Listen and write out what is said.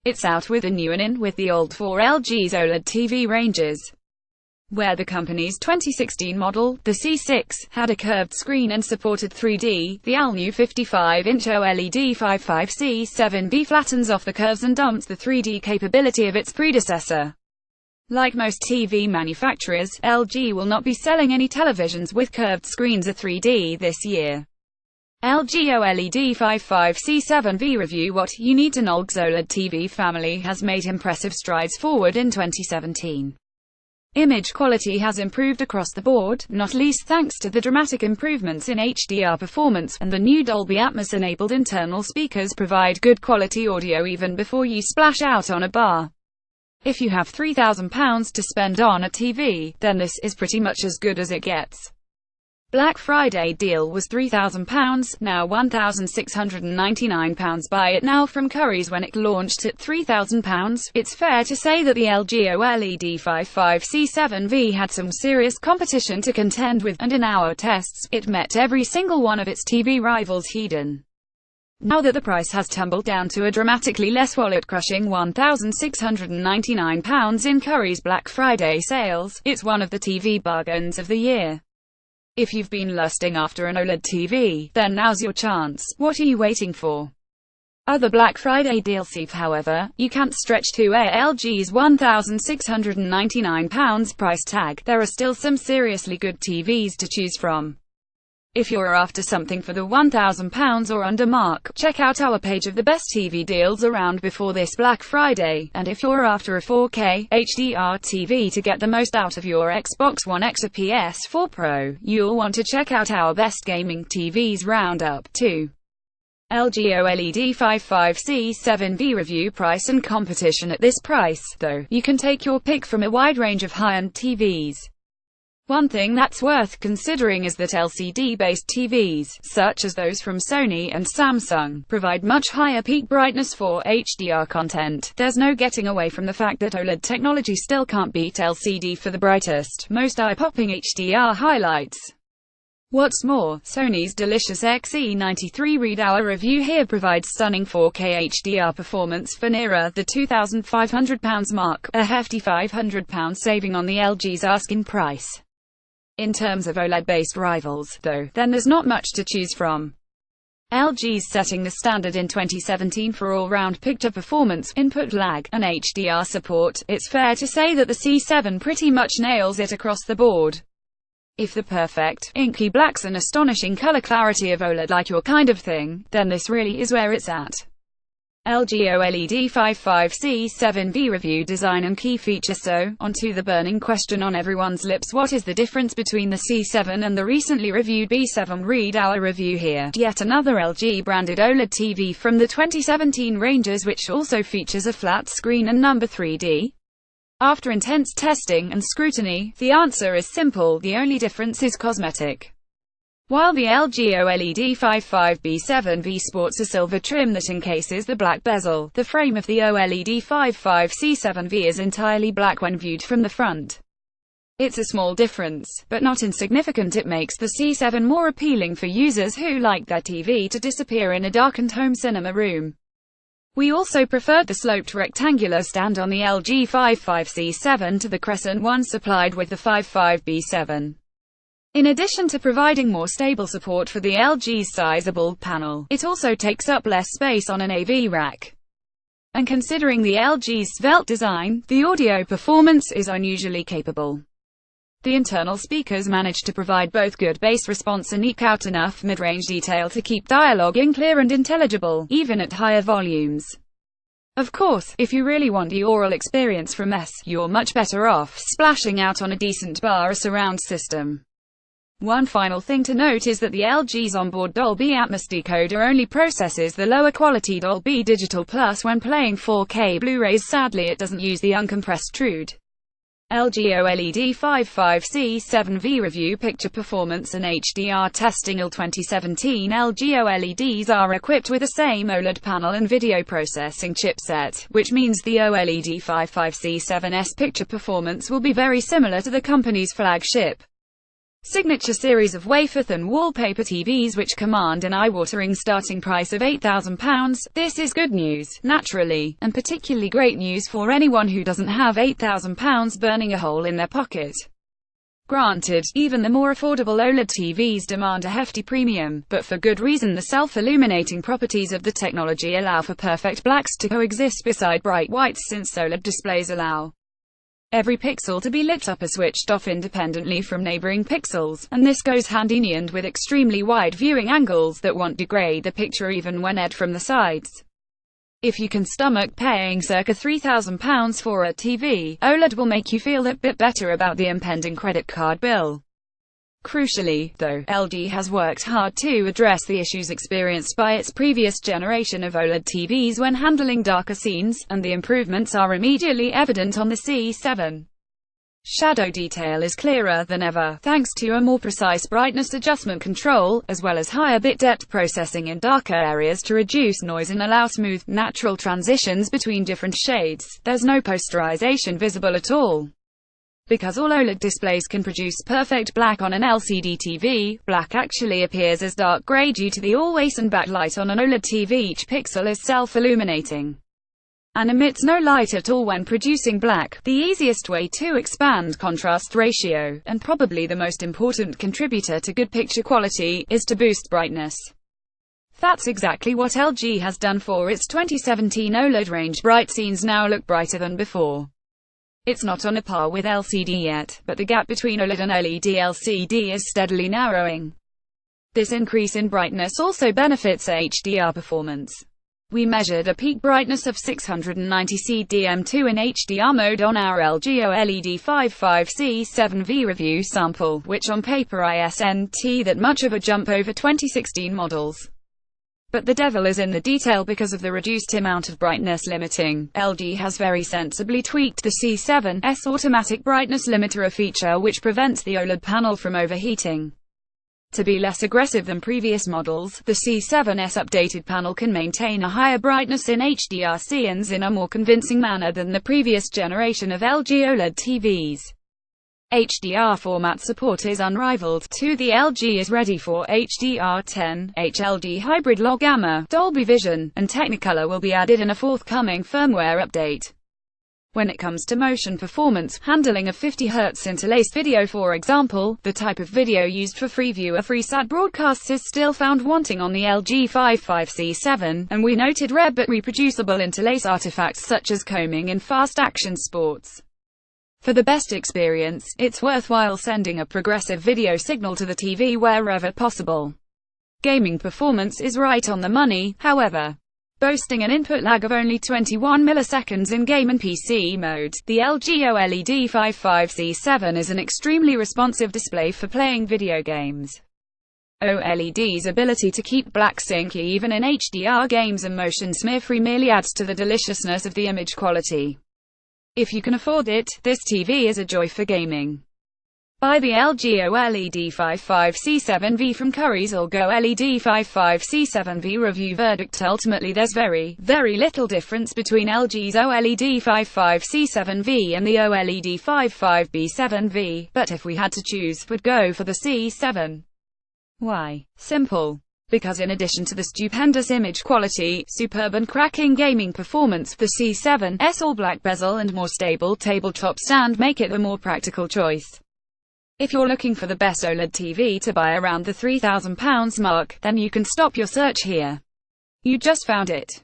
It's out with the new and in with the old for LG's OLED TV ranges. Where the company's 2016 model, the C6, had a curved screen and supported 3D, the all-new 55-inch oled55c7v flattens off the curves and dumps the 3D capability of its predecessor. Like most TV manufacturers, LG will not be selling any televisions with curved screens or 3D this year. LG oled55c7v review. What you need to know: OLED TV family has made impressive strides forward in 2017. Image quality has improved across the board, not least thanks to the dramatic improvements in HDR performance, and the new Dolby Atmosenabled internal speakers provide good quality audio even before you splash out on a bar. If you have £3,000 to spend on a TV, then this is pretty much as good as it gets. Black Friday deal was £3,000, now £1,699. Buy it now from Currys when it launched at £3,000. It's fair to say that the LG oled55c7v had some serious competition to contend with, and in our tests, it met every single one of its TV rivals hidden. Now that the price has tumbled down to a dramatically less wallet-crushing £1,699 in Currys' Black Friday sales, it's one of the TV bargains of the year. If you've been lusting after an OLED TV, then now's your chance. What are you waiting for? Other Black Friday deals, however, you can't stretch to LG's £1,699 price tag. There are still some seriously good TVs to choose from. If you're after something for the £1,000 or under mark, check out our page of the best TV deals around before this Black Friday. And if you're after a 4K HDR TV to get the most out of your Xbox One X or PS4 Pro, you'll want to check out our best gaming TVs roundup too. LG oled55c7v review. Price and competition. At this price, though, you can take your pick from a wide range of high-end TVs. One thing that's worth considering is that LCD-based TVs, such as those from Sony and Samsung, provide much higher peak brightness for HDR content. There's no getting away from the fact that OLED technology still can't beat LCD for the brightest, most eye-popping HDR highlights. What's more, Sony's delicious XE93 read. Our review here provides stunning 4K HDR performance for nearer the £2,500 mark, a hefty £500 saving on the LG's asking price. In terms of OLED-based rivals, though, then there's not much to choose from. LG's setting the standard in 2017 for all-round picture performance, input lag, and HDR support. It's fair to say that the C7 pretty much nails it across the board. If the perfect, inky blacks and astonishing color clarity of OLED like your kind of thing, then this really is where it's at. LG oled55c7v review. Design and key features. So, on to the burning question on everyone's lips: what is the difference between the C7 and the recently reviewed B7? Read our review here. Yet another LG branded OLED TV from the 2017 ranges, which also features a flat screen and number 3D. After intense testing and scrutiny, the answer is simple: the only difference is cosmetic. While the LG oled55b7v sports a silver trim that encases the black bezel, the frame of the oled55c7v is entirely black when viewed from the front. It's a small difference, but not insignificant. It makes the C7 more appealing for users who like their TV to disappear in a darkened home cinema room. We also preferred the sloped rectangular stand on the LG 55C7 to the crescent one supplied with the 55B7. In addition to providing more stable support for the LG's sizable panel, it also takes up less space on an AV rack. And considering the LG's svelte design, the audio performance is unusually capable. The internal speakers manage to provide both good bass response and eke out enough mid-range detail to keep dialoguing clear and intelligible, even at higher volumes. Of course, if you really want the aural experience from this, you're much better off splashing out on a decent bar or surround system. One final thing to note is that the LG's onboard Dolby Atmos decoder only processes the lower quality Dolby Digital Plus when playing 4K Blu-rays. Sadly, it doesn't use the uncompressed TRUD. LG oled55c7v review. Picture performance and HDR testing. In 2017, LG OLEDs are equipped with the same OLED panel and video processing chipset, which means the oled55c7's picture performance will be very similar to the company's flagship signature series of wafer-thin wallpaper TVs which command an eye-watering starting price of £8,000. This is good news, naturally, and particularly great news for anyone who doesn't have £8,000 burning a hole in their pocket. Granted, even the more affordable OLED TVs demand a hefty premium, but for good reason. The self-illuminating properties of the technology allow for perfect blacks to coexist beside bright whites, since OLED displays allow every pixel to be lit up or switched off independently from neighboring pixels, and this goes hand in hand with extremely wide viewing angles that won't degrade the picture even when aired from the sides. If you can stomach paying circa £3,000 for a TV, OLED will make you feel that bit better about the impending credit card bill. Crucially, though, LG has worked hard to address the issues experienced by its previous generation of OLED TVs when handling darker scenes, and the improvements are immediately evident on the C7. Shadow detail is clearer than ever, thanks to a more precise brightness adjustment control, as well as higher bit depth processing in darker areas to reduce noise and allow smooth, natural transitions between different shades. There's no posterization visible at all. Because all OLED displays can produce perfect black on an LCD TV, black actually appears as dark gray due to the always and backlight on an OLED TV. Each pixel is self-illuminating and emits no light at all when producing black. The easiest way to expand contrast ratio, and probably the most important contributor to good picture quality, is to boost brightness. That's exactly what LG has done for its 2017 OLED range. Bright scenes now look brighter than before. It's not on a par with LCD yet, but the gap between OLED and LED LCD is steadily narrowing. This increase in brightness also benefits HDR performance. We measured a peak brightness of 690 cdm2 in HDR mode on our LG oled55c7v review sample, which on paper isn't that much of a jump over 2016 models. But the devil is in the detail. Because of the reduced amount of brightness limiting, LG has very sensibly tweaked the C7's automatic brightness limiter, a feature which prevents the OLED panel from overheating. To be less aggressive than previous models, the C7's updated panel can maintain a higher brightness in HDR scenes in a more convincing manner than the previous generation of LG OLED TVs. HDR format support is unrivaled, too. The LG is ready for HDR10, HLD Hybrid Log Gamma, Dolby Vision, and Technicolor will be added in a forthcoming firmware update. When it comes to motion performance, handling of 50Hz interlaced video, for example, the type of video used for FreeSat broadcasts, is still found wanting on the LG 55C7, and we noted rare but reproducible interlace artifacts such as combing in fast-action sports. For the best experience, it's worthwhile sending a progressive video signal to the TV wherever possible. Gaming performance is right on the money, however. Boasting an input lag of only 21 milliseconds in game and PC mode, the LG oled55c7 is an extremely responsive display for playing video games. OLED's ability to keep black sync even in HDR games and motion smear-free merely adds to the deliciousness of the image quality. If you can afford it, this TV is a joy for gaming. Buy the LG oled55c7v from Currys or go oled55c7v review verdict. Ultimately there's very little difference between LG's oled55c7v and the oled55b7v, but if we had to choose, we'd go for the C7. Why? Simple. Because in addition to the stupendous image quality, superb and cracking gaming performance, the C7's all-black bezel and more stable tabletop stand make it the more practical choice. If you're looking for the best OLED TV to buy around the £3,000 mark, then you can stop your search here. You just found it.